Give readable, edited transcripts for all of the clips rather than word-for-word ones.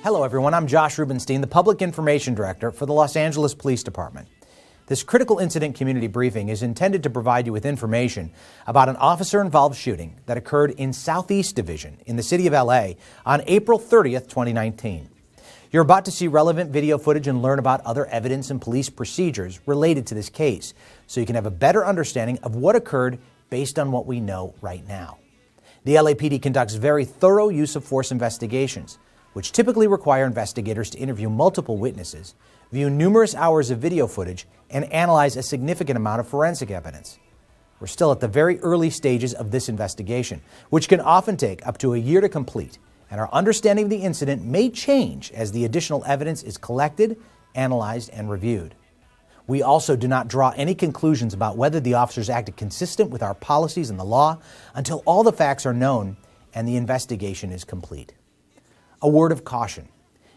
Hello everyone, I'm Josh Rubenstein, the Public Information Director for the Los Angeles Police Department. This critical incident community briefing is intended to provide you with information about an officer-involved shooting that occurred in Southeast Division in the city of LA on April 30th, 2019. You're about to see relevant video footage and learn about other evidence and police procedures related to this case, so you can have a better understanding of what occurred based on what we know right now. The LAPD conducts very thorough use of force investigations, which typically require investigators to interview multiple witnesses, view numerous hours of video footage, and analyze a significant amount of forensic evidence. We're still at the very early stages of this investigation, which can often take up to a year to complete, and our understanding of the incident may change as the additional evidence is collected, analyzed, and reviewed. We also do not draw any conclusions about whether the officers acted consistent with our policies and the law until all the facts are known and the investigation is complete. A word of caution.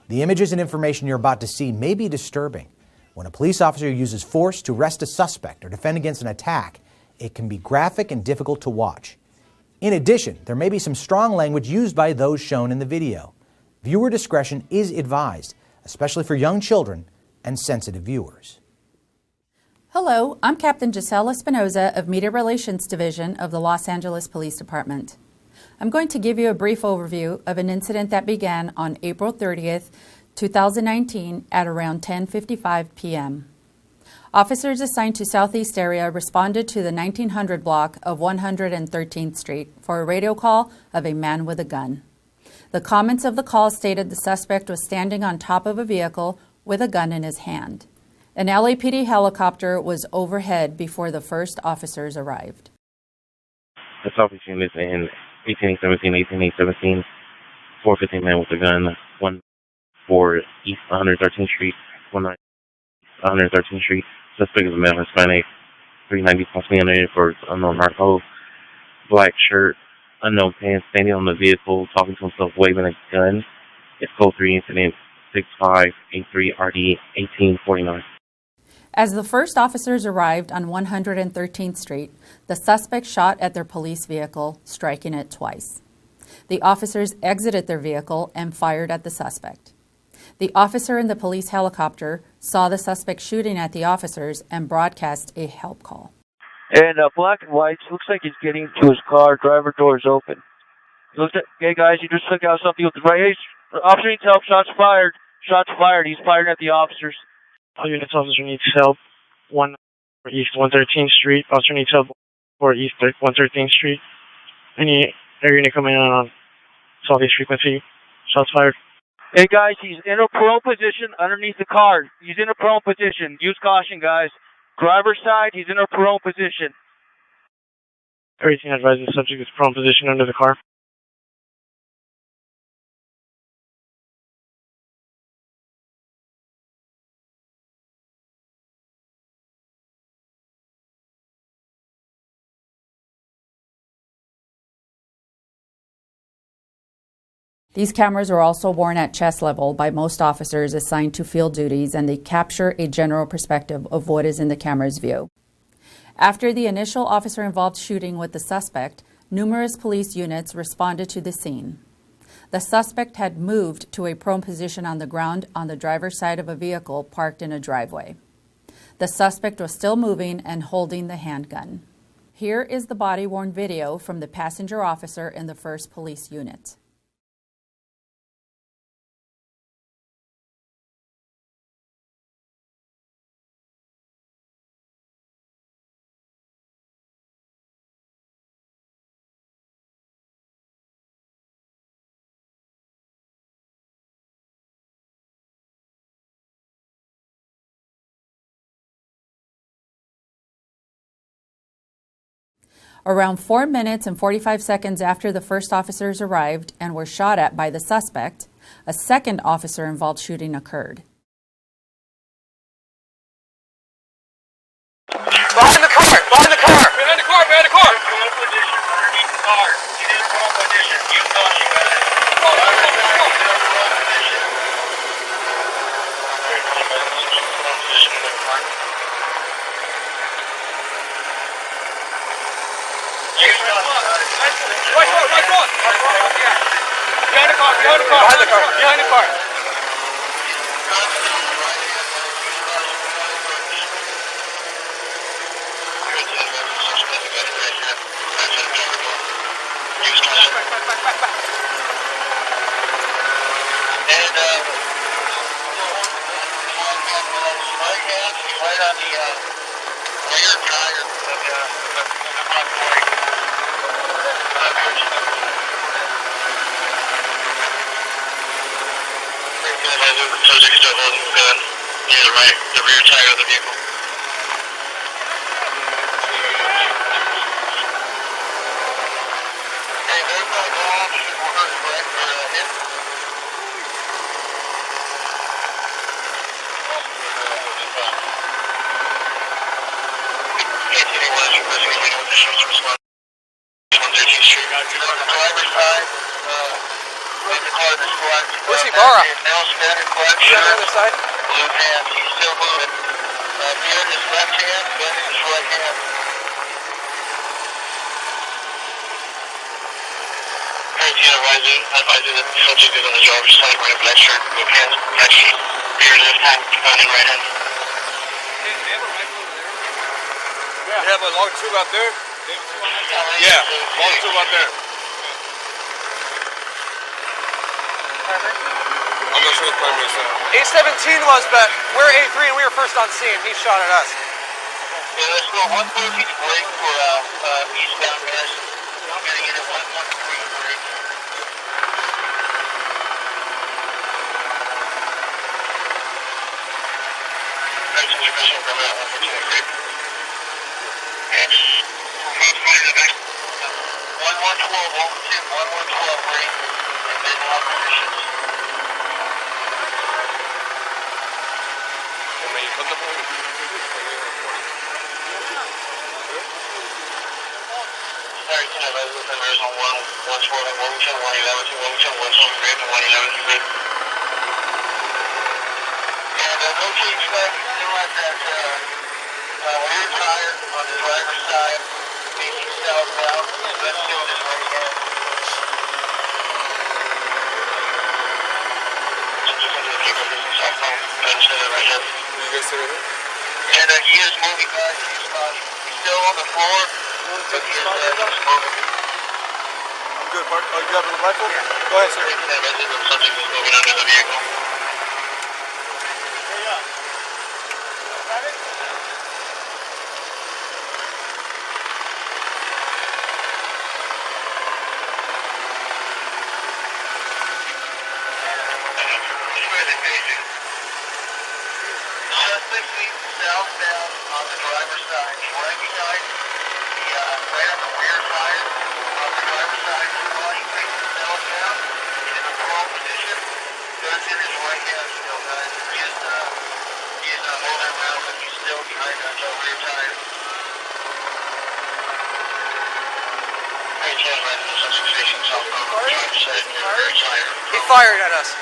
The images and information you're about to see may be disturbing. When a police officer uses force to arrest a suspect or defend against an attack, it can be graphic and difficult to watch. In addition, there may be some strong language used by those shown in the video. Viewer discretion is advised, especially for young children and sensitive viewers. Hello, I'm Captain Giselle Espinoza of Media Relations Division of the Los Angeles Police Department. I'm going to give you a brief overview of an incident that began on April 30th, 2019 at around 10:55 p.m. Officers assigned to Southeast area responded to the 1900 block of 113th Street for a radio call of a man with a gun. The comments of the call stated the suspect was standing on top of a vehicle with a gun in his hand. An LAPD helicopter was overhead before the first officers arrived. The Southeast unit in 1817, 415 man with a gun, 14 East 113th Street, 19 113th Street. Suspect is a male Hispanic, 390 plus for unknown narco, black shirt, unknown pants, standing on the vehicle, talking to himself, waving a gun. It's code 3 incident 6583 RD 1849. As the first officers arrived on 113th Street, the suspect shot at their police vehicle, striking it twice. The officers exited their vehicle and fired at the suspect. The officer in the police helicopter saw the suspect shooting at the officers and broadcast a help call. And black and white, looks like he's getting to his car, driver door's open. Looks like, hey guys, you just took out something with the right. Hey, officer needs help, shots fired. Shots fired, he's firing at the officers. All units, officer needs help. 1 East 113th Street. Officer needs help for East 113th Street. Any air unit coming on Southeast frequency. Shots fired. Hey guys, he's in a prone position underneath the car. He's in a prone position. Use caution, guys. Driver's side, he's in a prone position. Everything advises the subject is prone position under the car. These cameras are also worn at chest level by most officers assigned to field duties, and they capture a general perspective of what is in the camera's view. After the initial officer-involved shooting with the suspect, numerous police units responded to the scene. The suspect had moved to a prone position on the ground on the driver's side of a vehicle parked in a driveway. The suspect was still moving and holding the handgun. Here is the body-worn video from the passenger officer in the 1st Police Unit. Around 4 minutes and 45 seconds after the first officers arrived and were shot at by the suspect, a second officer-involved shooting occurred. Behind the car! Behind the car! Behind the car! Behind the car! Underneath the car. He's in prone position. Use caution, guys. Behind the car! Behind the car! Behind the car! Right on the rear tire of the front brake. The subject still holding the gun near the rear tire of the vehicle. Hey, there's no wall. Should we hurt correct or hit? Where's he, Bara? On the other side? Blue pants, he's still moving. Beard is left hand, gun in his right hand. Advisor that the subject is on the driver's side, wearing a black shirt, blue pants, black sheet, beard left hand, gun in right hand. You have a long tube out there? Yeah, long tube out there. I'm not sure what the primary is. A17 was, but we're A3 and we were first on scene. He shot at us. Yeah, let's go 114 break for eastbound guys. I'm getting in at 113 break. Thanks for your mission from 114 break. 1112, over 1112 break, and then operations. Sorry, can I have with them? There's on 112, 110, 111, 111, 111, and no change back. Still at that rear tire on the driver's side, facing southbound. Left still in his right hand. And he is moving back. He's still on the floor, but he's moving. I'm good, Mark. Oh, you have a rifle? Yeah. Go ahead, sir. The subject is moving under the vehicle. Southbound on the driver's side. He's right behind right on the rear tire on the driver's side. His body facing southbound. He's in a prone position. Guns in his right hand still, guys. He is not moving around, but he's still behind that rear tire. He fired at us.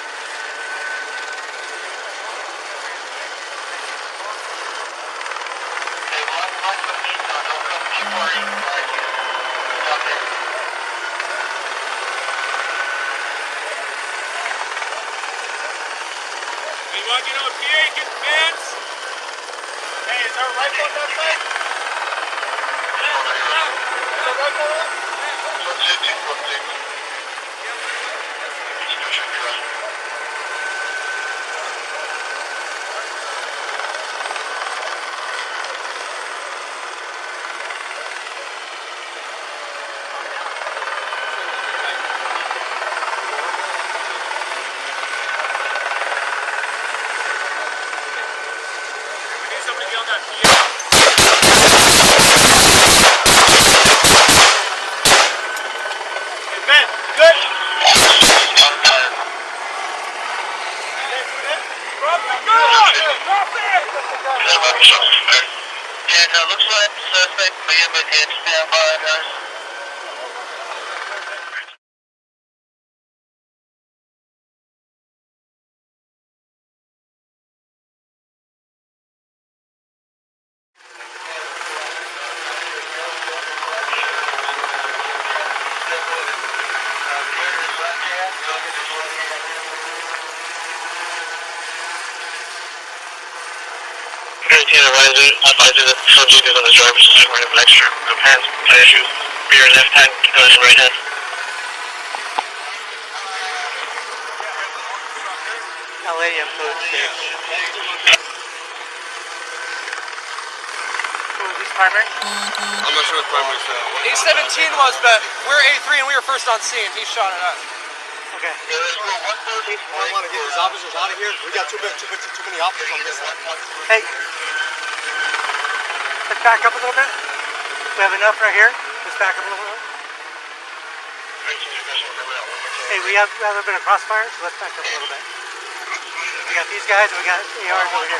You want to get on a PA, get the pants? Hey, is there a rifle on that side? Is there a rifle on that? And looks like the suspect may have been hit. Stand by, guys. advisor that the subject is on the driver's side wearing black shirt, blue pants, tire shoes, beer in left hand, gun in right hand. LAM code 6. Who was this primary? I'm not sure what primary is. 817 was, but we're A3 and we were first on scene. He shot at us. Okay. I want to get these officers out of here. We got too many officers on this side. Hey, let's back up a little bit. We have enough right here. Let's back up a little bit. Hey, we have a little bit of crossfire, so let's back up a little bit. We got these guys and we got ARs over here.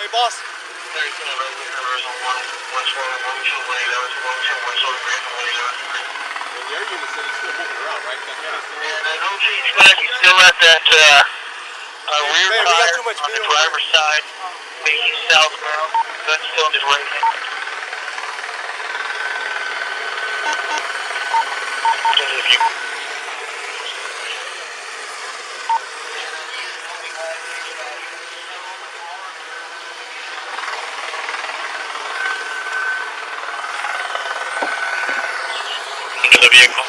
Hey, boss. He's still at that rear tire on the driver's side, making southbound. Gun still in his right hand. Into the vehicle.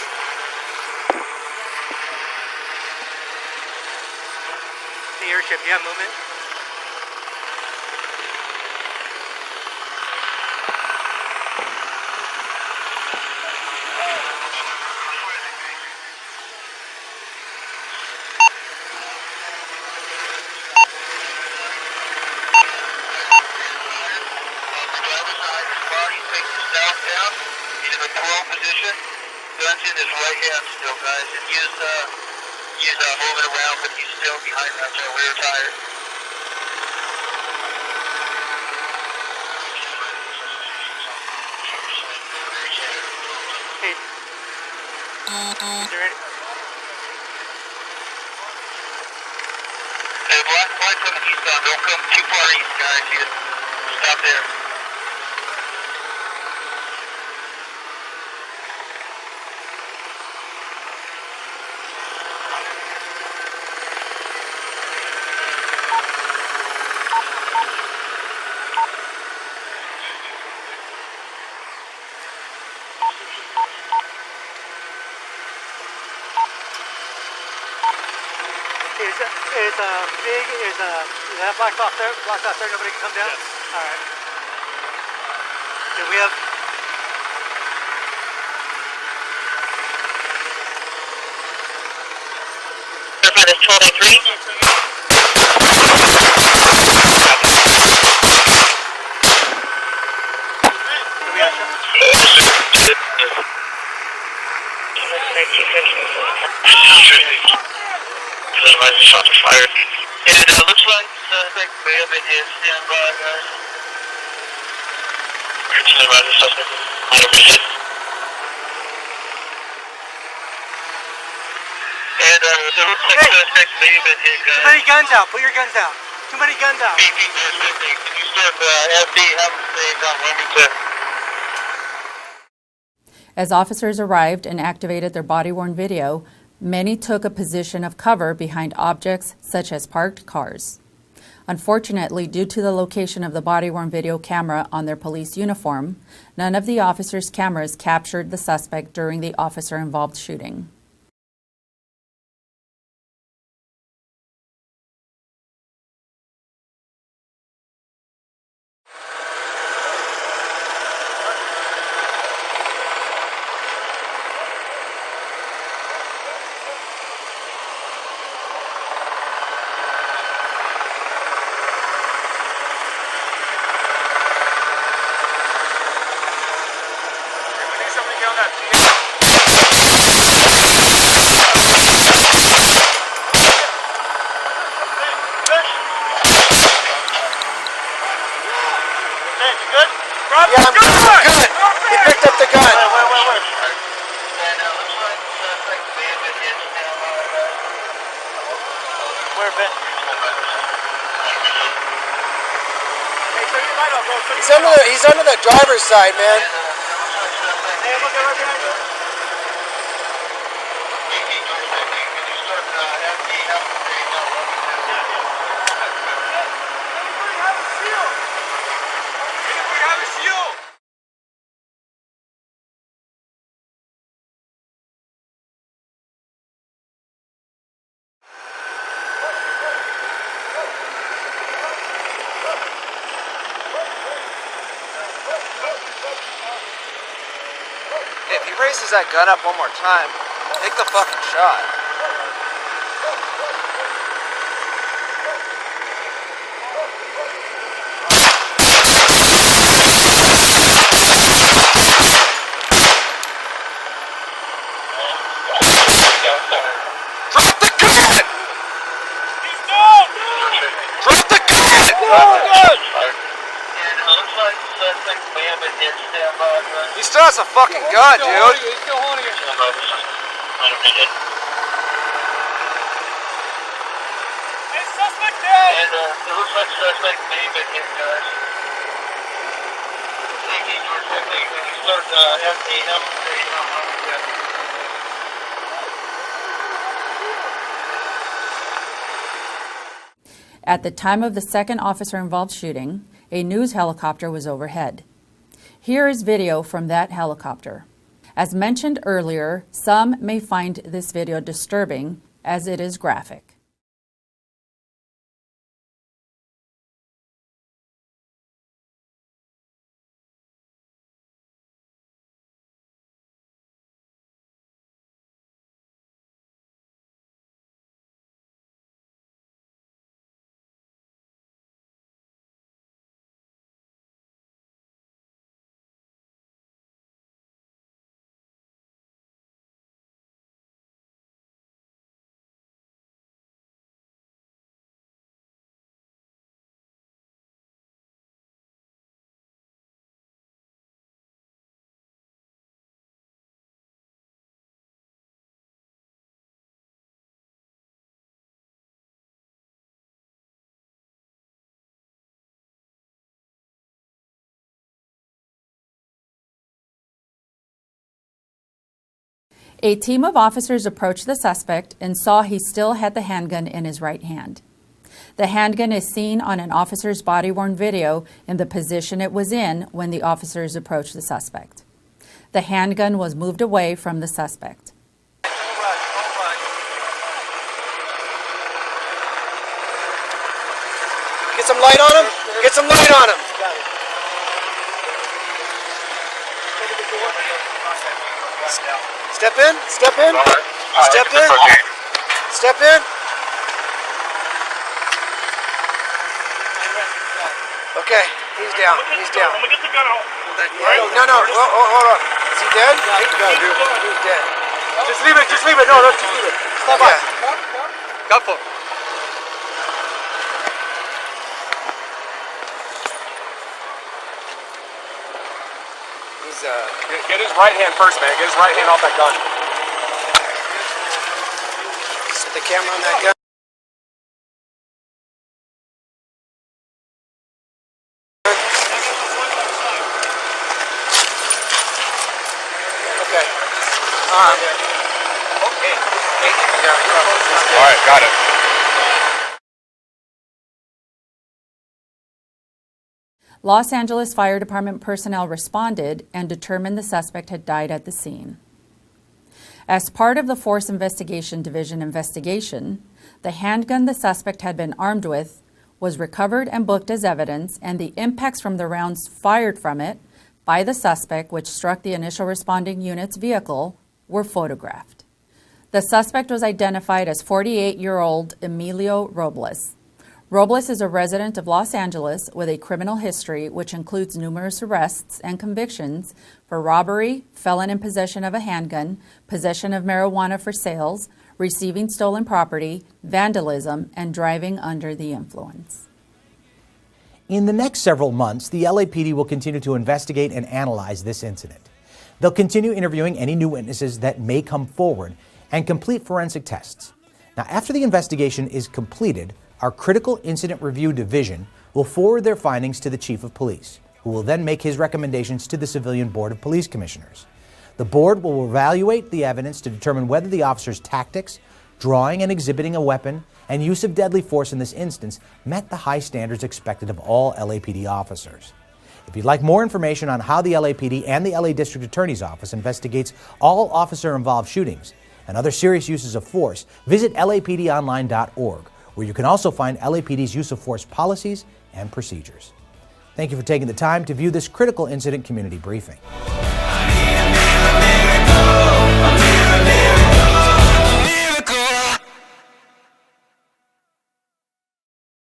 The airship, do you have movement? Gun's in his right hand still, guys, and he's moving around, but he's still behind that rear tire. Hey, is there any? Hey, black flight coming eastbound. Don't come too far east, guys. You stop there. Is that blocked off there? Blocked off there, nobody can come down? Yes. Alright. Do we have... That is 1203. Shots are fired. And it looks like suspect may have been hit. Stand by, guys. Suspect might have been hit. And it looks like suspect may have been hit, guys. Too many guns out. Put your guns out. Too many guns out. Can you start FD? Have them stay on Wilmington. As officers arrived and activated their body-worn video, many took a position of cover behind objects such as parked cars. Unfortunately, due to the location of the body-worn video camera on their police uniform, none of the officers' cameras captured the suspect during the officer-involved shooting. Yeah, I'm good. He picked up the gun. Wait. Where, Ben? He's under the driver's side, man. If he raises that gun up one more time, take the fucking shot. Drop the gun! He's down! Drop the gun! Drop the gun! He still has a fucking gun, dude. He's still holding it. Hey, suspect dead! And it looks like suspect may have been hit, guys. At the time of the second officer-involved shooting, a news helicopter was overhead. Here is video from that helicopter. As mentioned earlier, some may find this video disturbing as it is graphic. A team of officers approached the suspect and saw he still had the handgun in his right hand. The handgun is seen on an officer's body-worn video in the position it was in when the officers approached the suspect. The handgun was moved away from the suspect. Get some light on him. Get some light on him. Step in. Step in. Step in. Step in. Okay, he's down. He's down. I'm gonna get the gun out. No. Hold on. Is he dead? No, dude. He's dead. Just leave it. Just leave it. No, just leave it. Step up. Gun full. Get his right hand first, man. Get his right hand off that gun. Set the camera on that gun. Okay. All right, got it. Los Angeles Fire Department personnel responded and determined the suspect had died at the scene. As part of the Force Investigation Division investigation, the handgun the suspect had been armed with was recovered and booked as evidence, and the impacts from the rounds fired from it by the suspect, which struck the initial responding unit's vehicle, were photographed. The suspect was identified as 48-year-old Emilio Robles. Robles is a resident of Los Angeles with a criminal history which includes numerous arrests and convictions for robbery, felon in possession of a handgun, possession of marijuana for sales, receiving stolen property, vandalism, and driving under the influence. In the next several months, the LAPD will continue to investigate and analyze this incident. They'll continue interviewing any new witnesses that may come forward and complete forensic tests. Now, after the investigation is completed, our Critical Incident Review Division will forward their findings to the Chief of Police, who will then make his recommendations to the Civilian Board of Police Commissioners. The board will evaluate the evidence to determine whether the officer's tactics, drawing and exhibiting a weapon, and use of deadly force in this instance met the high standards expected of all LAPD officers. If you'd like more information on how the LAPD and the LA District Attorney's Office investigates all officer-involved shootings and other serious uses of force, visit lapdonline.org, where you can also find LAPD's use of force policies and procedures. Thank you for taking the time to view this critical incident community briefing.